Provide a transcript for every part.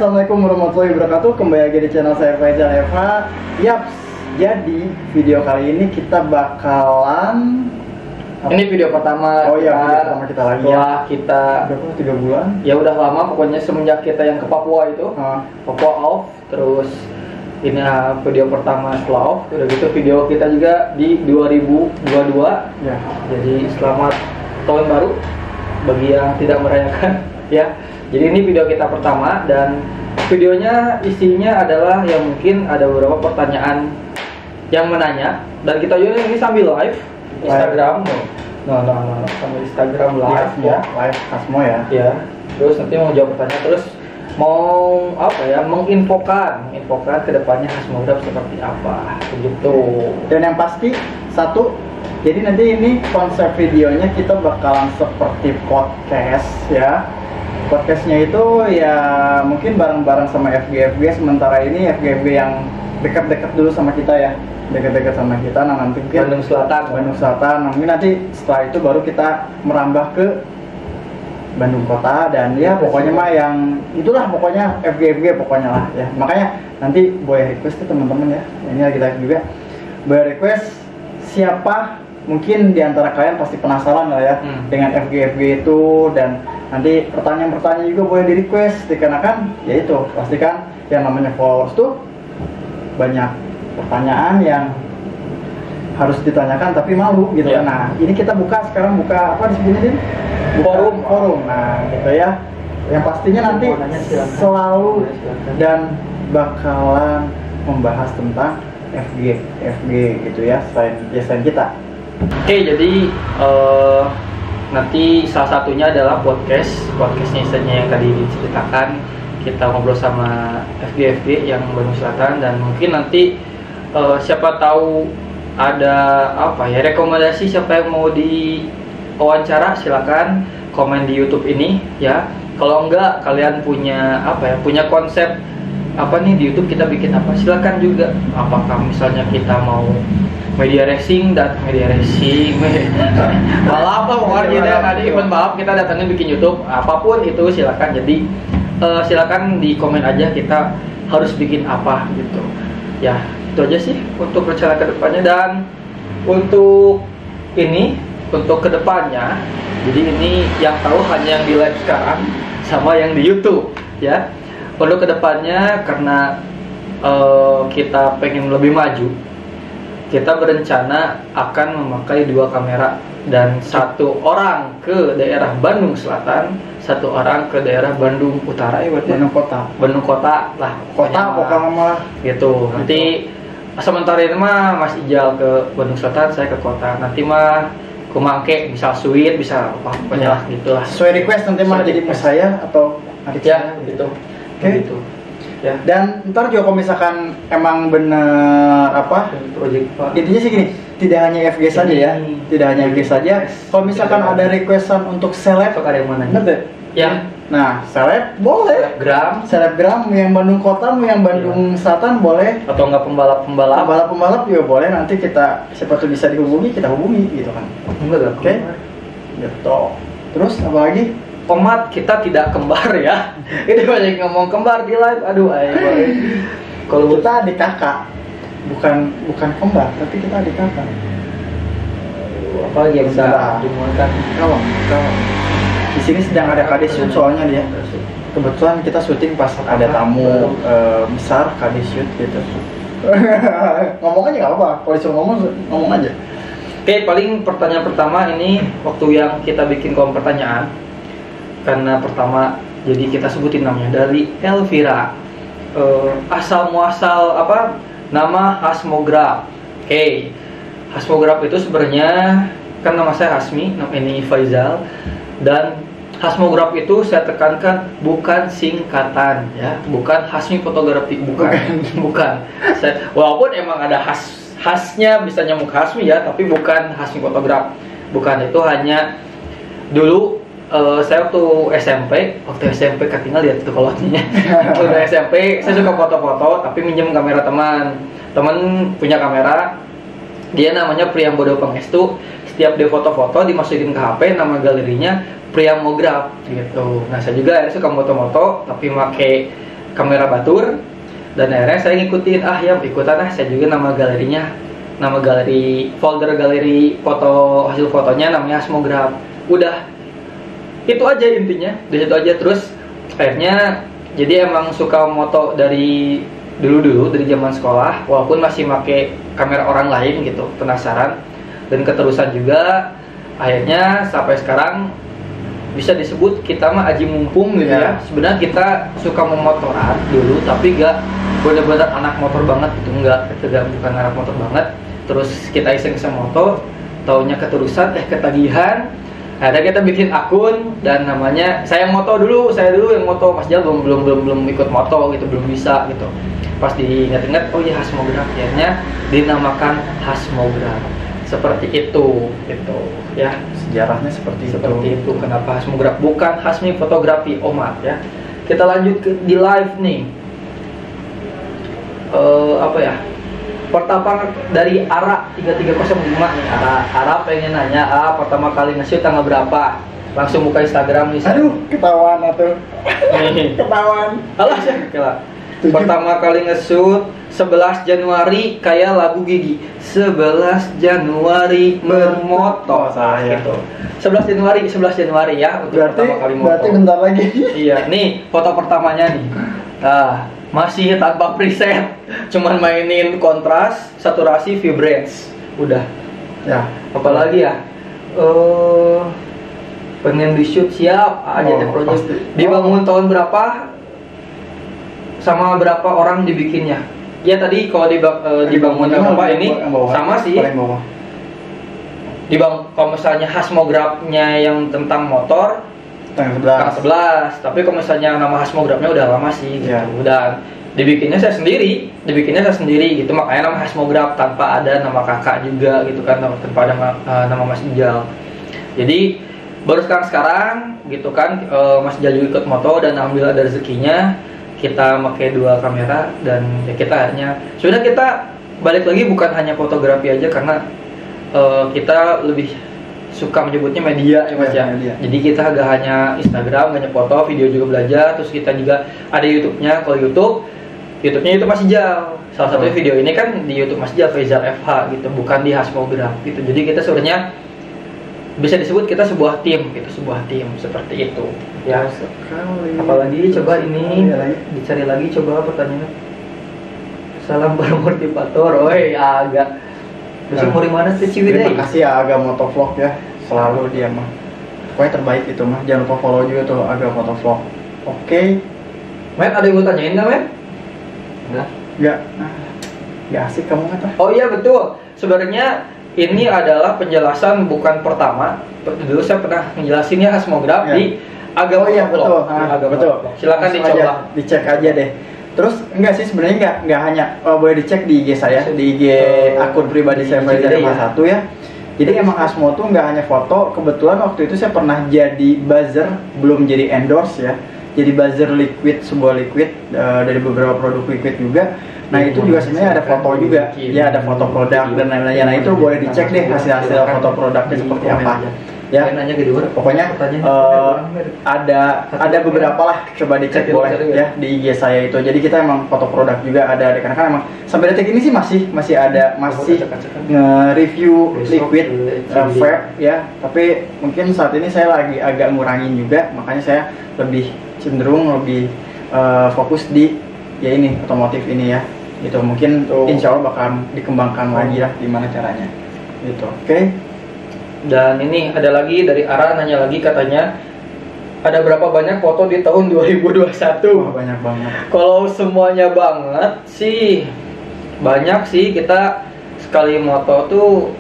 Assalamualaikum warahmatullahi wabarakatuh. Kembali lagi di channel saya Faizal Eva. Yaps, jadi video kali ini kita bakalan Ini video pertama. Oh iya, video pertama kita lagi ya. Kita Berapa? 3 bulan? Ya udah lama pokoknya semenjak kita yang ke Papua itu. Papua off, terus ini video pertama setelah off. Udah gitu video kita juga di 2022. Ya. Jadi selamat tahun baru bagi yang tidak merayakan ya. Jadi ini video kita pertama dan videonya isinya adalah yang mungkin ada beberapa pertanyaan yang menanya dan kita juga ini sambil live Instagram, sambil Instagram live ya, live Kasmo ya. ya. Terus nanti mau jawab pertanyaan, terus mau apa ya, menginfokan kedepannya Hasmograf seperti apa, begitu. Dan yang pasti satu, jadi nanti ini konsep videonya kita bakalan seperti podcast ya. Podcastnya itu ya mungkin bareng-bareng sama FG, sementara ini FG yang dekat-dekat dulu sama kita ya, dekat-dekat sama kita. Nah nanti mungkin Bandung Selatan. Nah, mungkin nanti setelah itu baru kita merambah ke Bandung Kota dan ya pokoknya mah yang itulah pokoknya FG pokoknya lah ya. Makanya nanti boleh request ke teman-teman ya. Ini lagi live juga. Boleh request siapa, mungkin diantara kalian pasti penasaran lah ya dengan FG itu, dan nanti pertanyaan-pertanyaan juga boleh di request dikarenakan ya itu pastikan yang namanya followers tuh banyak pertanyaan yang harus ditanyakan tapi malu gitu kan. Nah ini kita sekarang buka apa di sini Din? Forum. Nah gitu ya, yang pastinya nanti selalu dan bakalan membahas tentang FG gitu ya, selain kita. Oke, jadi nanti salah satunya adalah podcastnya yang tadi diceritakan, kita ngobrol sama FG yang Bandung Selatan, dan mungkin nanti siapa tahu ada apa ya, rekomendasi siapa yang mau diwawancara, silakan komen di YouTube ini ya. Kalau enggak kalian punya apa ya, punya konsep apa nih di YouTube kita bikin apa, silakan juga. Apakah misalnya kita mau media racing balap lah pokoknya gitu ya, ada event balap kita datangin bikin YouTube, apapun itu silakan. Jadi silakan di komen aja kita harus bikin apa gitu ya. Itu aja sih untuk rencana kedepannya. Dan untuk kedepannya, jadi ini yang tahu hanya yang di live sekarang sama yang di YouTube ya. Untuk kedepannya karena kita pengen lebih maju, kita berencana akan memakai 2 kamera, dan 1 orang ke daerah Bandung Selatan, 1 orang ke daerah Bandung Utara ya, Bandung Kota lah, pokoknya mah gitu. Nanti sementara ini mah Mas Ijal ke Bandung Selatan, saya ke kota. Nanti mah kumangke bisa suite, bisa apa pokoknya lah gitulah. Sesuai request nanti mah jadi mas saya atau adik ya saya gitu. Oke. Gitu. Ya. Dan ntar juga kalau misalkan emang bener apa Project Pak. intinya sih gini, tidak hanya FG saja ya, tidak hanya FG saja. Kalau misalkan ada requestan untuk seleb, Ada yang mana? bener Ya. nah seleb boleh, selebgram yang Bandung Kota, yang Bandung Selatan boleh, Atau enggak pembalap juga boleh. Nanti kita siapa tuh bisa dihubungi, kita hubungi gitu kan. Enggak. Oke. Gitu. Terus apa lagi? Pemat kita tidak kembar ya. Ini banyak ngomong kembar di live. Aduh, Kalau kita adik kakak, bukan kembar, tapi kita adik kakak. Apa lagi yang bisa dimuatkan? Kalau di sini sedang ada kade shoot soalnya dia. Kebetulan kita syuting pas ada tamu besar, kade shoot gitu. Ngomong aja nggak apa, kalau disuruh ngomong aja. Oke, paling pertanyaan pertama ini waktu yang kita bikin kolom pertanyaan, karena pertama jadi kita sebutin namanya dari Elvira. Asal muasal apa nama Hasmograf. Oke, Hasmograf itu sebenarnya kan nama saya Hasmi, nama ini Faizal, dan Hasmograf itu saya tekankan bukan singkatan ya, bukan Hasmi Fotografi, bukan. Walaupun emang ada khasnya bisa nyamuk Hasmi ya, tapi bukan Hasmi Fotograf. Bukan, itu hanya dulu saya waktu SMP ketinggal lihat itu kolotnya. Waktu SMP saya suka foto-foto tapi minjem kamera teman punya kamera, dia namanya Priyambodo Pangestu. Setiap dia foto-foto dimasukin ke HP, nama galerinya Priyamograf gitu. Nah saya juga suka moto-moto tapi pakai kamera batur, dan akhirnya saya ngikutin, ya ikutan saya juga nama galeri folder galeri foto, hasil fotonya namanya Hasmograph. Udah itu aja intinya, dari situ aja. Terus akhirnya jadi emang suka moto dari dulu dari zaman sekolah, walaupun masih pakai kamera orang lain gitu, penasaran, dan keterusan juga. Akhirnya sampai sekarang bisa disebut kita mah aji mumpung gitu ya. Sebenarnya kita suka memotoran dulu, tapi gak bener-bener anak motor banget gitu, kita bukan anak motor banget. Terus kita iseng-iseng moto, taunya keterusan, ketagihan. Akhirnya kita bikin akun dan namanya saya moto dulu, yang moto. Mas Jal belum ikut moto gitu, belum bisa gitu. Pas diingat-ingat, oh iya Hasmograph, akhirnya dinamakan Hasmograph. Seperti itu gitu ya. Sejarahnya seperti itu. Kenapa Hasmograph bukan Hasmi Fotografi Omat ya. Kita lanjut di live nih. Pertama dari Ara 3305 nih. Ara pengen nanya, pertama kali nge-shoot tanggal berapa? Langsung buka Instagram nih. Aduh, ketahuan atuh. Ketahuan. Alah sih, pertama kali nge-shoot 11 Januari kayak lagu Gigi. 11 Januari bermoto saya gitu. 11 Januari ya untuk berarti, pertama kali moto. Berarti bentar lagi. Iya, nih foto pertamanya nih. Masih tanpa preset, cuman mainin kontras, saturasi, vibrance, udah. Ya, Apalagi ya? Pengen di shoot siap aja deh project. Dibangun tahun berapa? Sama berapa orang dibikinnya? Ya tadi kalau dibangun apa ini sama sih. Kalau misalnya Hasmographnya yang tentang motor tanggal 11. Tapi kalau misalnya nama Hasmographnya udah lama sih gitu. Udah dibikinnya saya sendiri gitu, makanya nama Hasmograph tanpa ada nama kakak juga gitu kan, tanpa ada nama Mas Ijal. Jadi baru sekarang gitu kan, Mas Ijal juga ikut moto dan alhamdulillah ada rezekinya kita pakai 2 kamera. Dan ya kita akhirnya sudah kita balik lagi bukan hanya fotografi aja, karena kita lebih suka menyebutnya media ya Mas ya. Jadi kita gak hanya Instagram, gak hanya foto, video juga belajar. Terus kita juga ada YouTube-nya. Kalau YouTube-nya itu Mas Ijal. Salah satu video ini kan di YouTube Mas Ijal, Faizal FH gitu, bukan di Hasmograph gitu. Jadi kita sebenarnya bisa disebut kita sebuah tim gitu, seperti itu. Ya. Apalagi coba ini dicari lagi coba pertanyaannya. Salam bermotivator, agak. Terus mau mana tuh Ciwidey? Terima kasih ya Aga Motovlog ya, selalu dia mah. Pokoknya terbaik itu mah. Jangan lupa follow juga tuh Aga Motovlog. Oke. Men, ada yang gue tanyain nggak Men? Enggak. Nggak asik kamu kata. Oh iya betul. Sebenarnya ini adalah penjelasan bukan pertama. Dulu saya pernah menjelasinnya Hasmograph di Aga Motovlog. Oh iya betul. Betul. Silakan dicoba. Dicek aja deh. Terus enggak sih sebenarnya enggak hanya boleh dicek di IG saya, di IG akun pribadi saya Faizal FH1 ya. Jadi emang Hasmo tuh enggak hanya foto, kebetulan waktu itu saya pernah jadi buzzer, belum jadi endorse ya. Jadi buzzer liquid, sebuah liquid dari beberapa produk liquid juga. Nah itu juga sebenarnya ada foto juga, ya ada foto produk dan lain-lainnya. Nah itu boleh dicek deh hasil foto produknya seperti apa. Ya, pokoknya ada beberapa lah, coba dicek boleh ya di IG saya itu. Jadi kita emang foto produk juga ada, karena kan emang sampai detik ini sih masih nge-review liquid vape ya. Tapi mungkin saat ini saya lagi agak ngurangin juga, makanya saya lebih cenderung fokus di ya ini otomotif ini ya. Gitu mungkin insya Allah bakal dikembangkan lagi lah gimana caranya. Gitu. Oke. Dan ini ada lagi dari Ara nanya lagi, katanya ada berapa banyak foto di tahun 2021? Banyak banget. Kalau semuanya banget sih banyak sih. Kita sekali moto tuh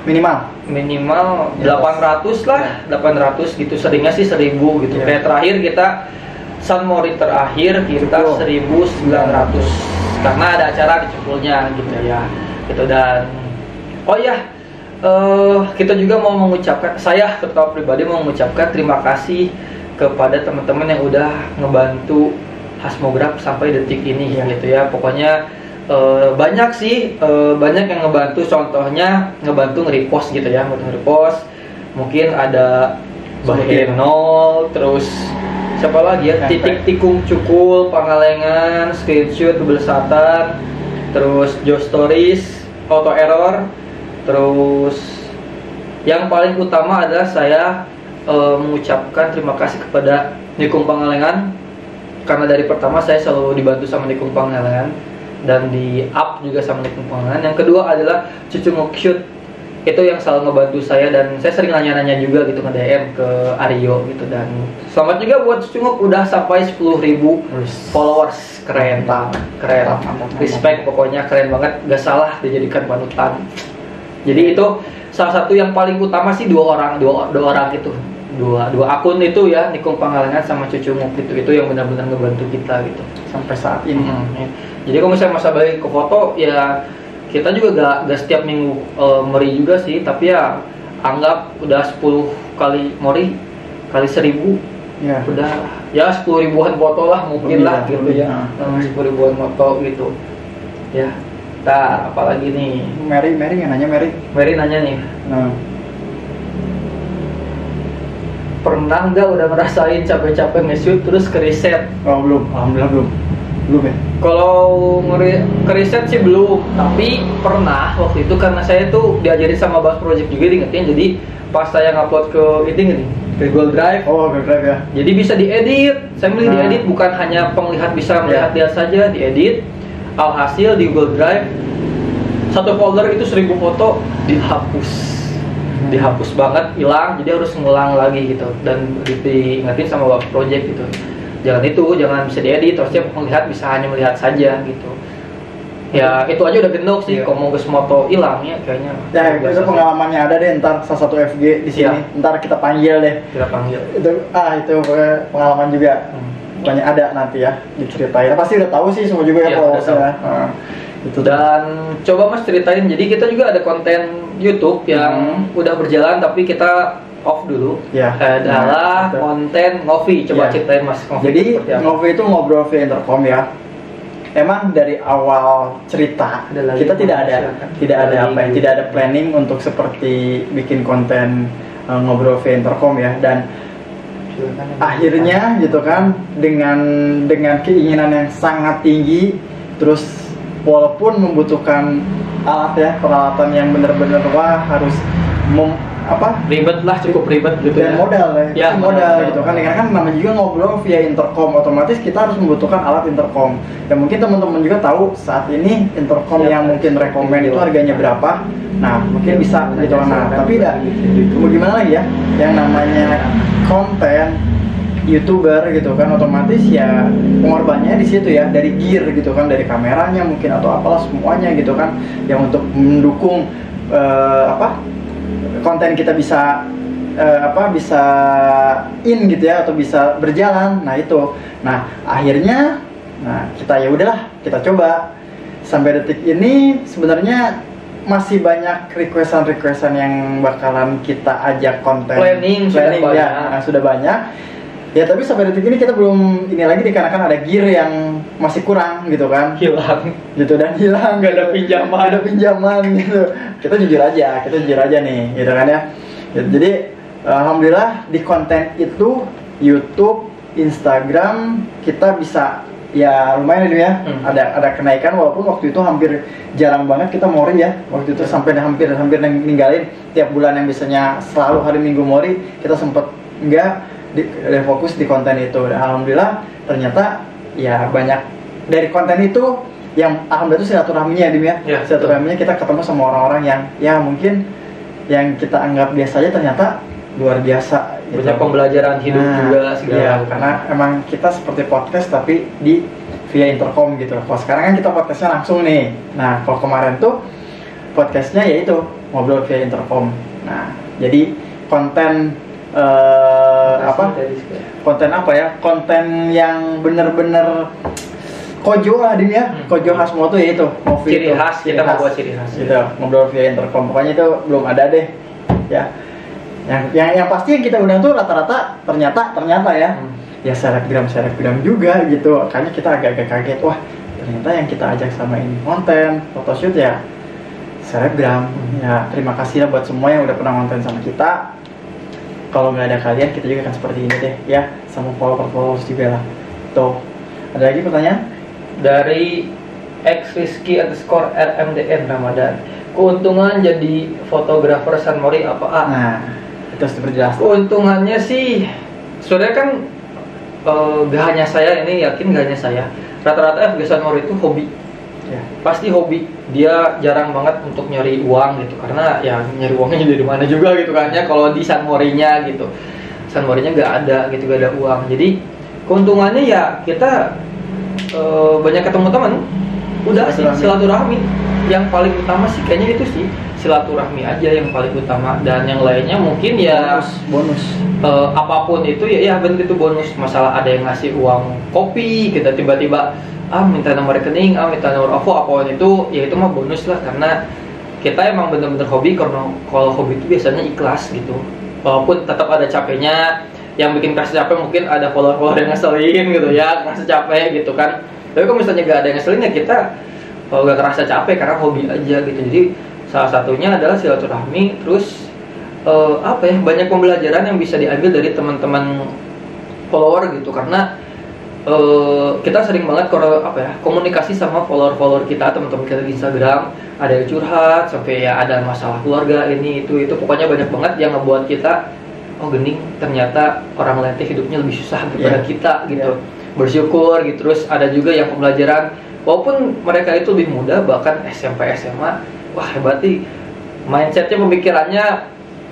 minimal 800 lah, 800 gitu. Seringnya sih 1000 gitu. Kayak terakhir kita San Mori terakhir kita 1900 karena ada acara di Cepulnya gitu ya. Gitu. Dan kita juga mau mengucapkan, saya terutama pribadi mau mengucapkan terima kasih kepada teman-teman yang udah ngebantu Hasmograph sampai detik ini gitu ya. Pokoknya banyak sih, banyak yang ngebantu. Contohnya ngebantu nge-repost gitu ya, nge-repost. Mungkin ada Mbak Henol, terus siapa lagi ya, Yang titik tikung cukul Pangalengan, screenshot Belesatan, terus Joe Stories, auto error, terus yang paling utama adalah saya mengucapkan terima kasih kepada Nikung Pangalengan, karena dari pertama saya selalu dibantu sama Nikung Pangalengan dan di up juga sama Nikung Pangalengan. Yang kedua adalah Cucu Shoot, itu yang selalu ngebantu saya, dan saya sering nanya-nanya juga gitu, nge-DM ke Aryo gitu. Dan selamat juga buat Cucu udah sampai 10.000 followers, keren banget, keren, respect pokoknya, keren banget, gak salah dijadikan panutan. Jadi itu salah satu yang paling utama sih, dua orang itu, dua akun itu ya, Nikung Pangalengan sama Cucu itu yang benar-benar ngebantu kita gitu sampai saat ini. Jadi kalau misalnya masa balik ke foto ya, kita juga gak setiap minggu mori juga sih, tapi ya anggap udah 10 kali mori kali 1.000 ya, udah ya 10 ribuan foto lah mungkin lah gitu ya, 10 ribuan foto gitu ya. Nah, apalagi nih, Mary yang nanya, Mary nanya nih, pernah nggak udah ngerasain capek-capek nge-shoot terus ke reset? Oh belum, alhamdulillah belum ya. Kalau ke riset sih belum, tapi pernah waktu itu karena saya tuh diajarin sama Bas Project juga diingetin. Jadi pas saya ngupload ke ke Google Drive. Oh, Google Drive ya. Jadi bisa diedit. Saya milih diedit, bukan hanya penglihat bisa melihat-lihat saja, diedit. Alhasil di Google Drive satu folder itu 1.000 foto dihapus banget, hilang. Jadi harus ngulang lagi gitu, dan diingetin sama Bas Project gitu. Jangan bisa diedit, terusnya melihat bisa hanya melihat saja gitu. Ya itu aja udah gendok sih, kalau mau ke moto hilang ya kayaknya. Ya itu pengalamannya ada deh, ntar salah satu FG di sini, ntar kita panggil deh. Kita panggil. Itu pengalaman juga. Banyak ada nanti ya diceritain. Pasti udah tahu sih semua juga ya kalau itu. Dan coba Mas ceritain, jadi kita juga ada konten YouTube yang udah berjalan tapi kita off dulu ya, adalah konten Ngopi. Coba ceritain Mas Ngopi. Jadi Ngopi itu ngobrol via intercom ya. Emang dari awal cerita kita tidak ada planning untuk seperti bikin konten ngobrol via intercom ya, dan akhirnya gitu kan dengan keinginan yang sangat tinggi, terus walaupun membutuhkan alat ya, peralatan yang benar-benar harus ribet lah, cukup ribet gitu dan modal gitu kan, karena kan namanya juga ngobrol via intercom, otomatis kita harus membutuhkan alat intercom. Ya mungkin teman-teman juga tahu saat ini intercom yang mungkin rekomend itu harganya berapa. Nah mungkin bisa gitu kan. Nah tapi mau gimana lagi ya, yang namanya konten YouTuber gitu kan, otomatis ya pengorbannya di situ ya, dari gear gitu kan, dari kameranya mungkin atau apalah semuanya gitu kan, yang untuk mendukung konten kita bisa bisa in gitu ya, atau bisa berjalan. Nah itu, akhirnya kita ya udahlah, kita coba sampai detik ini. Sebenarnya masih banyak requestan yang bakalan kita ajak konten planning ya, sudah banyak ya, tapi sampai detik ini kita belum ini lagi dikarenakan ada gear yang masih kurang gitu kan, hilang nggak ada pinjaman gitu. Kita jujur aja nih gitu kan ya. Jadi alhamdulillah di konten itu YouTube, Instagram kita bisa ya lumayan itu ya, ada kenaikan, walaupun waktu itu hampir jarang banget kita mori ya. Waktu itu sampai hampir ninggalin tiap bulan yang biasanya selalu hari Minggu mori, kita sempet enggak fokus di konten itu. Dan alhamdulillah ternyata ya banyak dari konten itu yang alhamdulillah itu silaturahminya ya, silaturahminya kita ketemu sama orang-orang yang ya mungkin yang kita anggap biasa aja ternyata luar biasa gitu. Banyak pembelajaran hidup juga segala ya, karena emang kita seperti podcast tapi via intercom gitu. Kalau sekarang kan kita podcastnya langsung nih. Nah kalau kemarin tuh podcastnya yaitu ngobrol via intercom. Nah jadi konten konten yang bener-bener kojo lah dia, kojo khas moto ya itu. Ciri khas, kita mau buat ciri khas. Gitu, ngobrol via intercom. Pokoknya itu belum ada deh. Ya. Yang pasti yang kita undang tuh rata-rata ternyata ya. Ya selebgram juga gitu. Makanya kita agak-agak kaget. Wah, ternyata yang kita ajak sama ini konten, photoshoot ya selebgram. Ya, terima kasih lah buat semua yang udah pernah konten sama kita. kalau nggak ada kalian kita juga akan seperti ini deh ya, sama followers juga lah. Tuh, ada lagi pertanyaan Dari xrizky_rmdn Ramadan. Keuntungan jadi fotografer San Mori apa? nah itu harus diperjelas. Keuntungannya sih sebenarnya kan gak hanya saya, ini yakin gak hanya saya, rata-rata FG San Mori itu hobi Ya. pasti hobi. Dia jarang banget untuk nyari uang gitu, karena ya nyari uangnya dari mana juga gitu kan ya, kalau di San Morinya gitu, San Morinya nggak ada gitu, gak ada uang. Jadi keuntungannya ya kita banyak ketemu teman, udah sih silaturahmi yang paling utama sih, kayaknya itu sih, silaturahmi aja yang paling utama, dan yang lainnya mungkin ya bonus apapun itu ya benar, itu bonus. Masalah ada yang ngasih uang kopi, kita tiba-tiba minta nomor rekening, minta nomor OVO, apapun itu ya itu mah bonus lah, karena kita emang bener-bener hobi. Karena kalau hobi itu biasanya ikhlas gitu, walaupun tetap ada capeknya. Yang bikin kerasa capek mungkin ada follower yang ngeselin gitu ya, kerasa capek gitu kan. Tapi kalau misalnya gak ada yang ngeselin ya kita gak kerasa capek karena hobi aja gitu. Jadi salah satunya adalah silaturahmi. Terus banyak pembelajaran yang bisa diambil dari teman-teman follower gitu, karena kita sering banget komunikasi sama follower kita, teman-teman kita di Instagram. Ada yang curhat sampai ya ada masalah keluarga, ini itu pokoknya banyak banget yang ngebuat kita gening, ternyata orang lain hidupnya lebih susah daripada kita gitu. Bersyukur gitu. Terus ada juga yang pembelajaran, walaupun mereka itu lebih muda, bahkan SMP SMA, wah hebat nih mindsetnya, pemikirannya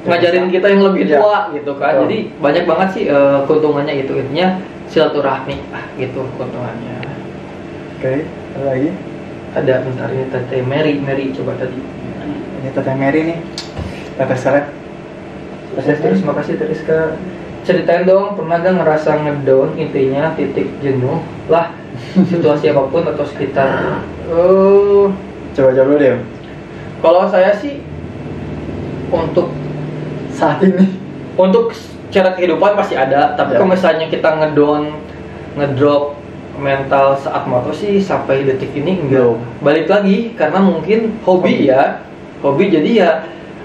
ngajarin kita yang lebih tua gitu kan. Jadi banyak banget sih keuntungannya itu, intinya silaturahmi gitu keuntungannya. Oke, ada lagi? Ada, bentar, ini Tete Mary coba tadi. Ini Tete Mary nih, Tete Seleb. Terus makasih Teriska. Ceritain dong, pernah gak ngerasa ngedown, intinya titik jenuh lah, situasi apapun atau sekitar. Coba dulu deh. Kalau saya sih untuk saat ini, untuk cara kehidupan pasti ada, tapi kalau misalnya kita ngedrop mental saat moto sih sampai detik ini enggak. Balik lagi karena mungkin hobi ya, jadi ya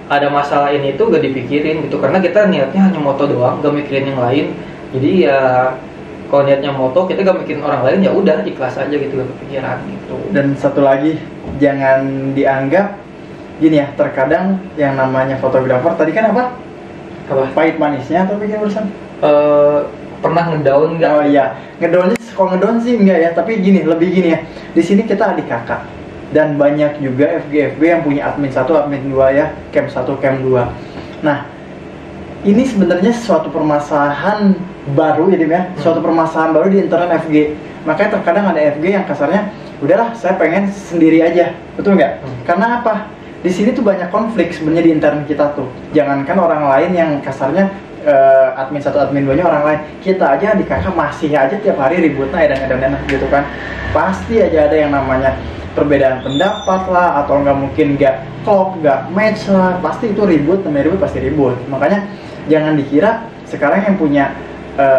ada masalah ini tuh gak dipikirin gitu, karena kita niatnya hanya moto doang, gak mikirin yang lain. Jadi ya kalau niatnya moto, kita gak mikirin orang lain, ya udah ikhlas aja gitu, gak kepikiran gitu. Dan satu lagi, jangan dianggap gini ya, terkadang yang namanya fotografer tadi kan apa pahit manisnya atau bikin urusan pernah ngedown nggak? Oh iya, ngedownnya kalau ngedown sih enggak ya, tapi lebih gini ya, di sini kita adik kakak dan banyak juga FG yang punya admin 1, admin 2 ya, cam 1, cam 2. Nah, ini sebenarnya suatu permasalahan baru ya, suatu permasalahan baru di internet FG. Makanya terkadang ada FG yang kasarnya, udahlah saya pengen sendiri aja, betul nggak? Karena apa? Di sini tuh banyak konflik sebenarnya di internet kita tuh. Jangankan orang lain yang kasarnya admin 1, admin 2-nya orang lain, kita aja di kakak masih aja tiap hari ributnya edan-edan gitu kan. Pasti aja ada yang namanya perbedaan pendapat lah, atau nggak mungkin nggak klop, nggak match lah, pasti itu ribut, namanya ribut pasti ribut. Makanya jangan dikira sekarang yang punya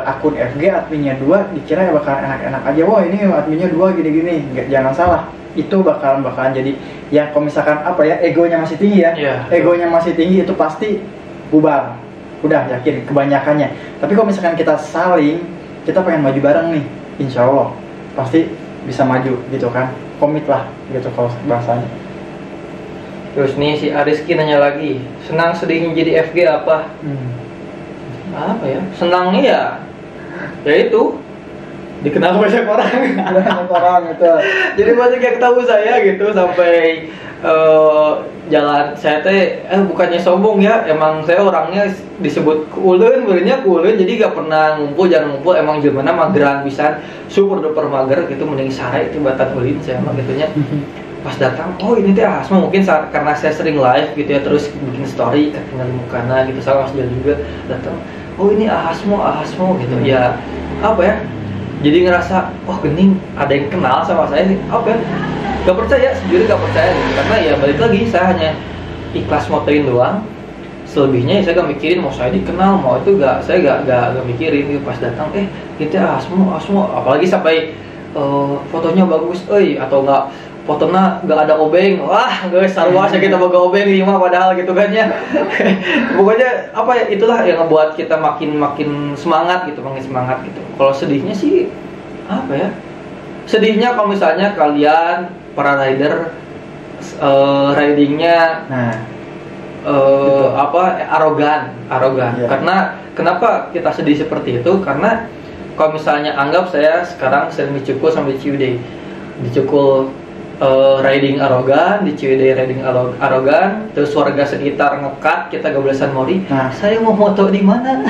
akun FG adminnya 2 dikira ya bakalan enak-enak aja, wah ini adminnya 2 gini-gini. Jangan salah, itu bakalan jadi ya, kalau misalkan egonya masih tinggi ya, egonya masih tinggi itu pasti bubar, udah yakin kebanyakannya. Tapi kalau misalkan kita saling, kita pengen maju bareng nih, insya Allah pasti bisa maju gitu kan, komit lah gitu kalau bahasanya. Terus nih si Ariski nanya lagi, senang sedihnya jadi FG apa? Apa ya? Senangnya ya itu dikenal banyak orang gitu. Jadi banyak yang tahu saya gitu, sampai jalan saya bukannya sombong ya, emang saya orangnya disebut kulen, jadi gak pernah jarang ngumpul, emang gimana mageran pisan, super duper mager gitu, mending sare itu batan ulin saya mah gitunya. Pas datang, ini teh Asma, mungkin karena saya sering live gitu ya, terus bikin story ketinggalan mukana gitu, sama Mas Jal juga datang, ini Asmo gitu ya, jadi ngerasa gening ada yang kenal sama saya nih, gak percaya, sejujurnya gak percaya gitu. Karena ya balik lagi, saya hanya ikhlas motoin doang, selebihnya saya gak mikirin mau saya dikenal, mau itu saya gak mikirin gitu. Pas datang, kita Asmo, apalagi sampai fotonya bagus, atau enggak fotonya nggak ada obeng, wah guys sarwa kita boga obeng 5 padahal gitu kan ya. Pokoknya apa ya, itulah yang ngebuat kita makin semangat gitu, makin semangat gitu. Kalau sedihnya sih apa ya, sedihnya kalau misalnya kalian para rider ridingnya arogan. Yeah. Karena kenapa kita sedih seperti itu? Karena kalau misalnya anggap saya sekarang sering dicukul sampai Ciwidey, dicukul riding arogan, di Ciwidey riding arogan, terus warga sekitar ngekat kita gablesan mori. Saya mau moto di mana?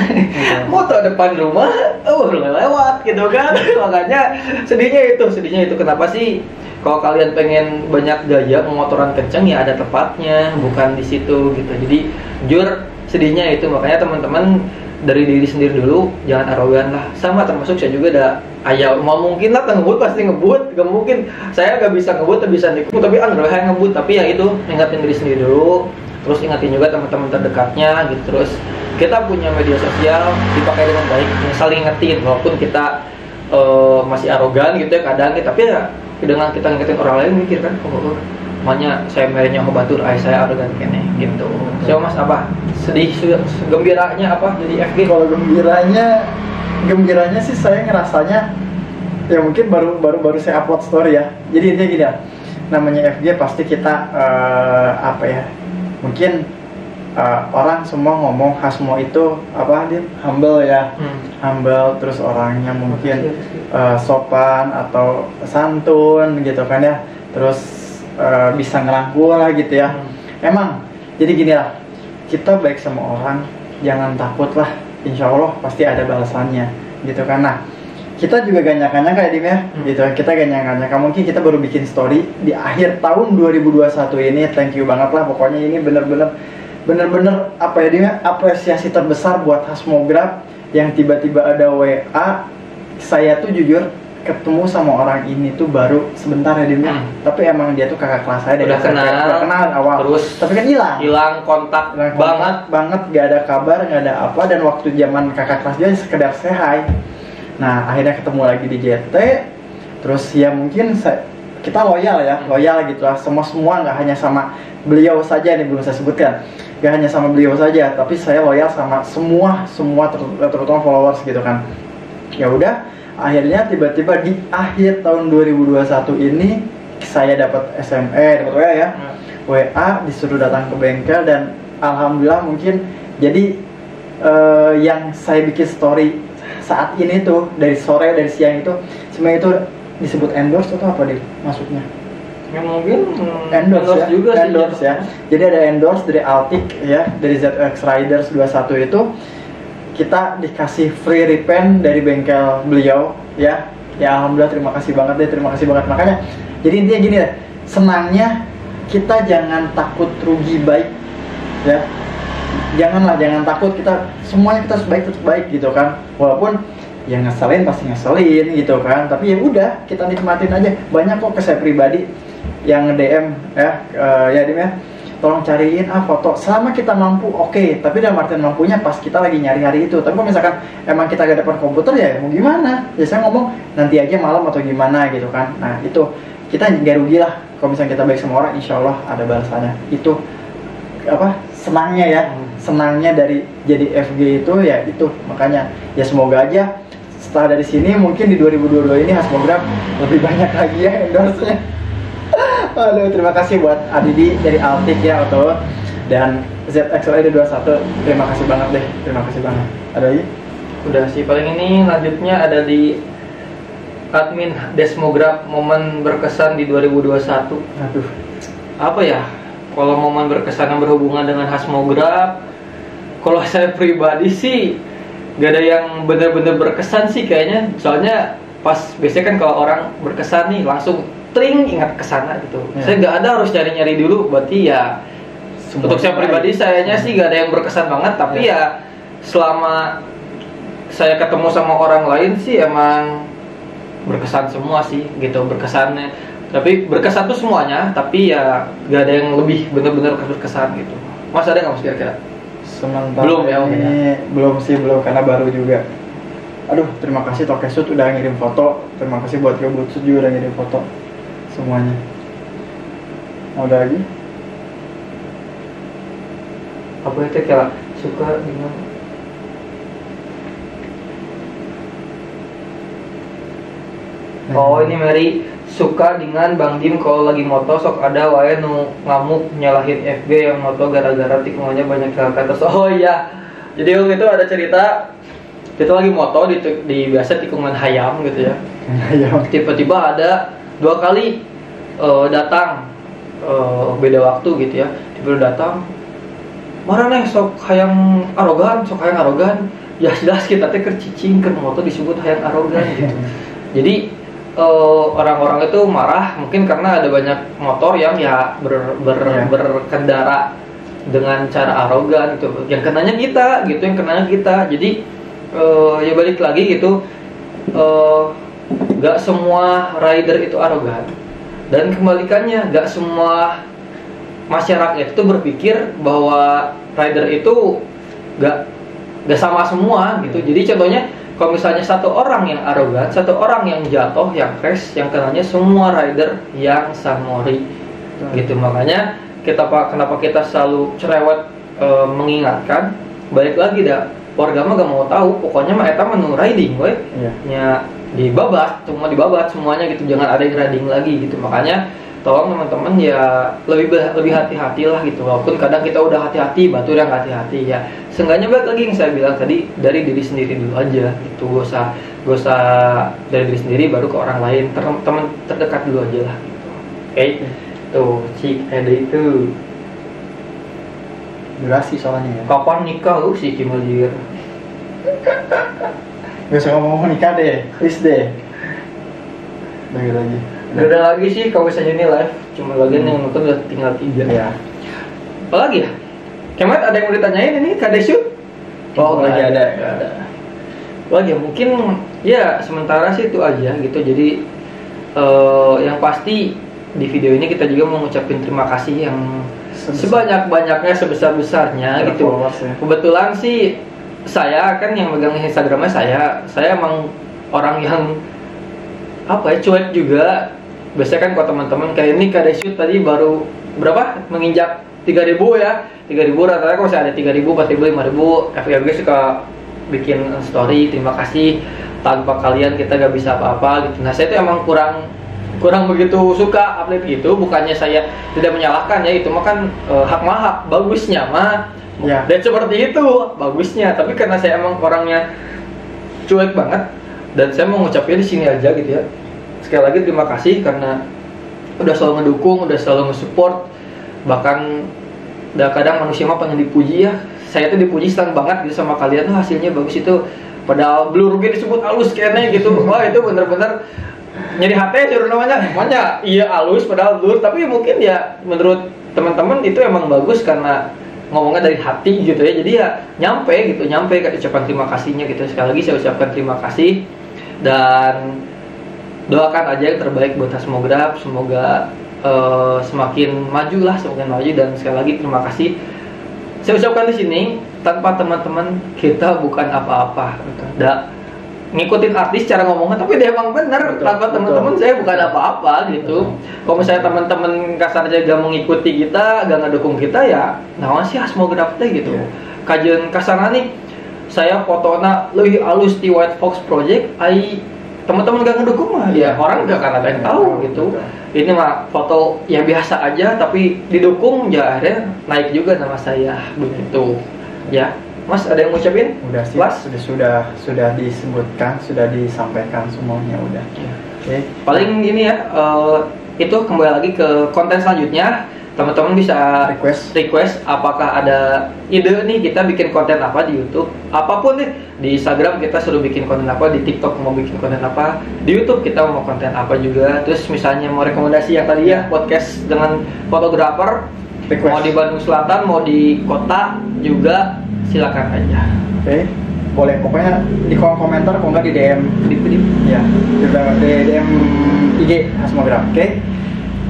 Moto depan rumah, lewat gitu kan. Makanya sedihnya itu kenapa sih? Kalau kalian pengen banyak gaya motoran kenceng ya ada tempatnya, bukan di situ gitu. Jadi jujur sedihnya itu, makanya teman-teman dari diri sendiri dulu, jangan arogan lah. Sama termasuk saya juga ada mau mungkin lah ngebut pasti ngebut, gak mungkin saya gak bisa ngebut, bisa nikung, tapi yang ngebut. Tapi ya itu, ingatin diri sendiri dulu, terus ingatin juga teman-teman terdekatnya gitu. Terus kita punya media sosial, dipakai dengan baik, saling ingetin walaupun kita masih arogan gitu ya kadang, tapi ya dengan kita ngingetin orang lain mikir kan, makanya saya merenya batur, saya arogan kene gitu. So mas apa sedih, gembiranya apa jadi FG? Kalau gembiranya sih saya ngerasanya ya mungkin baru saya upload story ya. Jadi intinya gini ya, namanya FG pasti kita apa ya, mungkin orang semua ngomong Hasmo itu apa dia humble ya, humble, terus orangnya mungkin sopan atau santun gitu kan ya, terus bisa ngerangkul lah gitu ya. Emang jadi gini lah, kita baik sama orang jangan takut lah, insya Allah pasti ada balasannya gitu kan. Nah kita juga gak nyangka ya Dim ya, gitu. Kita gak nyangka mungkin kita baru bikin story di akhir tahun 2021 ini. Thank you banget lah, pokoknya ini bener-bener apa ya Dim ya, apresiasi terbesar buat Hasmograph yang tiba-tiba ada WA. Saya tuh jujur ketemu sama orang ini tuh baru sebentar ya Dim ya. Tapi emang dia tuh kakak kelas saya dari udah kenal awal. Terus tapi kan hilang kontak banget, gak ada kabar, gak ada apa. Dan waktu zaman kakak kelas dia sekedar say hi. Nah akhirnya ketemu lagi di JT. Terus ya mungkin kita loyal gitu lah, semua nggak hanya sama beliau saja nih, belum saya sebutkan, nggak hanya sama beliau saja, tapi saya loyal sama semua terutama followers gitu kan. Ya udah, akhirnya tiba-tiba di akhir tahun 2021 ini saya dapat dapat WA ya, WA disuruh datang ke bengkel. Dan alhamdulillah mungkin jadi yang saya bikin story saat ini tuh dari sore dari siang itu sebenarnya itu disebut endorse atau apa deh maksudnya? Ya mungkin endorse ya? Juga endorse ya. Jadi ada endorse dari Altic ya, dari ZX Riders 21 itu kita dikasih free repaint dari bengkel beliau ya. Ya alhamdulillah, terima kasih banget. Makanya jadi intinya gini deh, senangnya kita jangan takut rugi baik ya. Jangan takut, kita semuanya kita tetap baik gitu kan. Walaupun yang ngeselin pasti ngeselin gitu kan, tapi ya udah kita nikmatin aja. Banyak kok ke saya pribadi yang nge-DM ya, ya Dim ya, tolong cariin foto selama kita mampu, oke. Tapi dalam artian mampunya pas kita lagi nyari hari itu. Tapi kalau misalkan emang kita gak depan komputer ya mau gimana, ya saya ngomong nanti aja malam atau gimana gitu kan. Nah itu kita gak rugi lah kalau misalnya kita baik sama orang, insya Allah ada balasannya. Itu apa senangnya ya, senangnya dari jadi FG itu ya itu. Makanya ya semoga aja setelah dari sini mungkin di 2022 ini Hasmograph lebih banyak lagi ya endorse-nya. Aduh, terima kasih buat Adidi dari Altic ya Auto dan ZXLD 21. Terima kasih banget deh, terima kasih banget. Ada lagi? Udah sih paling ini. Lanjutnya ada di admin Desmograph, momen berkesan di 2021. Aduh, apa ya? Kalau momen berkesan yang berhubungan dengan Hasmograph, kalau saya pribadi sih gak ada yang bener-bener berkesan sih kayaknya. Soalnya pas biasanya kan kalau orang berkesan nih langsung tring ingat kesana gitu. Saya gak ada harus nyari-nyari dulu. Berarti ya untuk saya pribadi sayanya sih gak ada yang berkesan banget. Tapi ya selama saya ketemu sama orang lain sih emang berkesan semua sih gitu berkesannya. Tapi berkesan tuh semuanya. Tapi ya gak ada yang lebih bener-bener berkesan gitu. Mas ada gak mas kira-kira? Sementara belum ya ini belum karena baru juga. Aduh, terima kasih Tokesut udah ngirim foto. Terima kasih buat Gabutsu juga udah ngirim foto semuanya. Mau ada lagi? Apa itu kayak suka dengan Oh ini Mary suka dengan Bang Dim kalau lagi moto sok ada wae nu ngamuk nyalahin FB yang moto gara-gara tikungannya banyak ke atas. Oh iya. Jadi waktu itu ada cerita kita lagi moto di biasa tikungan Hayam gitu ya. Hayam. Tiba-tiba ada 2 kali datang beda waktu gitu ya. Tiba-tiba datang marah nih sok hayang arogan, sok hayang arogan. Ya jelas kita teh kercicing ke moto disebut hayang arogan gitu. Jadi orang-orang itu marah mungkin karena ada banyak motor yang ya berkendara dengan cara arogan gitu. Yang kenanya kita. Jadi ya balik lagi gitu, gak semua rider itu arogan dan kebalikannya gak semua masyarakat itu berpikir bahwa rider itu gak sama semua gitu. Jadi contohnya kalau misalnya satu orang yang arogan, satu orang yang jatuh, yang crash, yang kenanya semua rider yang samori gitu. Makanya kenapa kita selalu cerewet mengingatkan, balik lagi dah warga mah gak mau tahu, pokoknya mah eta menu riding we. Nya dibabat, cuma dibabat semuanya gitu, jangan ada yang riding lagi gitu. Makanya tolong teman-teman ya lebih hati-hati lah gitu. Walaupun kadang kita udah hati-hati, batu yang hati-hati ya. Seenggaknya balik lagi yang saya bilang tadi, dari diri sendiri dulu aja gitu. Gak usah dari diri sendiri baru ke orang lain, teman terdekat dulu aja lah gitu. Oke. Tuh, cik ada itu. Durasi soalnya ya. Kapan nikah lu si Kimalir? Gak usah ngomong nikah deh, please deh. Bagi lagi. Gak ada lagi sih kalau misalnya ini live, cuma lagi yang nonton udah tinggal 3 ya. Apalagi ya? Kemet ada yang mau ditanyain ini Kade Shoot? Oh lagi ada. Lagi mungkin ya sementara sih itu aja gitu. Jadi yang pasti di video ini kita juga mau ngucapin terima kasih yang sebanyak-banyaknya, sebesar-besarnya gitu. Ya. Kebetulan sih saya kan yang megang Instagramnya saya emang orang yang apa ya, cuek juga. Biasanya kan kalau teman-teman kayak ini Kade Shoot tadi baru berapa menginjak 3.000 ya, 3.000 rata-rata kalau saya ada 3.000, 4.000, 5.000 FYG suka bikin story terima kasih, tanpa kalian kita gak bisa apa-apa gitu. Nah saya itu emang kurang begitu suka upload gitu, bukannya saya tidak menyalahkan ya, itu mah kan hak bagusnya mah ya. Dan seperti itu bagusnya, tapi karena saya emang orangnya cuek banget dan saya mau ngucapin di sini aja gitu ya. Sekali lagi terima kasih karena udah selalu ngedukung, udah selalu nge-support. Bahkan udah kadang manusia mah pengen dipuji ya. Saya tuh dipuji senang banget gitu sama kalian, hasilnya bagus itu. Padahal blur gitu disebut halus kayaknya gitu. Wah itu bener-bener nyari hati suruh namanya iya halus padahal blur, tapi mungkin ya menurut teman-teman itu emang bagus karena ngomongnya dari hati gitu ya. Jadi ya nyampe ke ucapan terima kasihnya gitu. Sekali lagi saya ucapkan terima kasih dan doakan aja yang terbaik buat Hasmograph, semoga semakin maju dan sekali lagi terima kasih. Saya ucapkan di sini tanpa teman-teman kita bukan apa-apa. Ngikutin artis cara ngomongnya, tapi dia emang bener tanpa teman-teman saya bukan apa-apa gitu. Kalau misalnya teman-teman kasarnya gak mengikuti kita, gak ngedukung kita ya, nah sih Hasmograph teh gitu. Kajian kasarnya nih, saya fotona lebih halus di White Fox Project, teman-teman gak ngedukung mah ya orang gak akan ada yang tahu gitu. Ini mah foto yang biasa aja tapi didukung ya akhirnya naik juga nama saya begitu ya. Mas ada yang ngucapin? Udah sih, sudah disebutkan, sudah disampaikan semuanya udah. Oke. Paling ini ya, itu kembali lagi ke konten selanjutnya. Teman-teman bisa request apakah ada ide nih kita bikin konten apa di YouTube, apapun nih. Di Instagram kita suruh bikin konten apa, di TikTok mau bikin konten apa, di YouTube kita mau konten apa juga. Terus misalnya mau rekomendasi yang tadi ya podcast dengan fotografer, mau di Bandung Selatan, mau di kota juga silakan aja. Oke. Boleh, pokoknya di kolom komentar, kalau nggak di DM ya, di DM IG Hasmograph.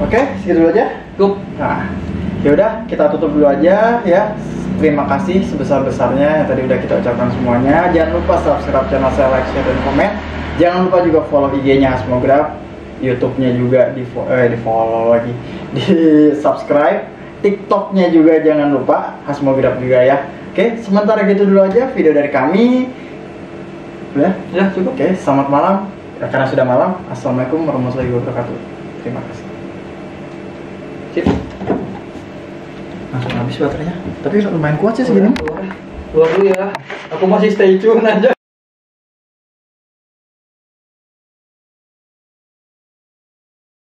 Oke, segitu dulu aja. Nah, yaudah kita tutup dulu aja ya. Terima kasih sebesar-besarnya yang tadi udah kita ucapkan semuanya. Jangan lupa subscribe channel saya, like, share, dan komen. Jangan lupa juga follow IG-nya Hasmograph, YouTube-nya juga di follow lagi. di subscribe, TikToknya juga jangan lupa, Hasmograf juga ya. Oke, sementara gitu dulu aja video dari kami. Udah? Ya cukup. Oke, selamat malam. Ya, karena sudah malam, assalamualaikum warahmatullahi wabarakatuh. Terima kasih. Sip. Langsung habis baterainya. Tapi lumayan kuat sih segini. Keluar dulu ya. Aku masih stay tune aja.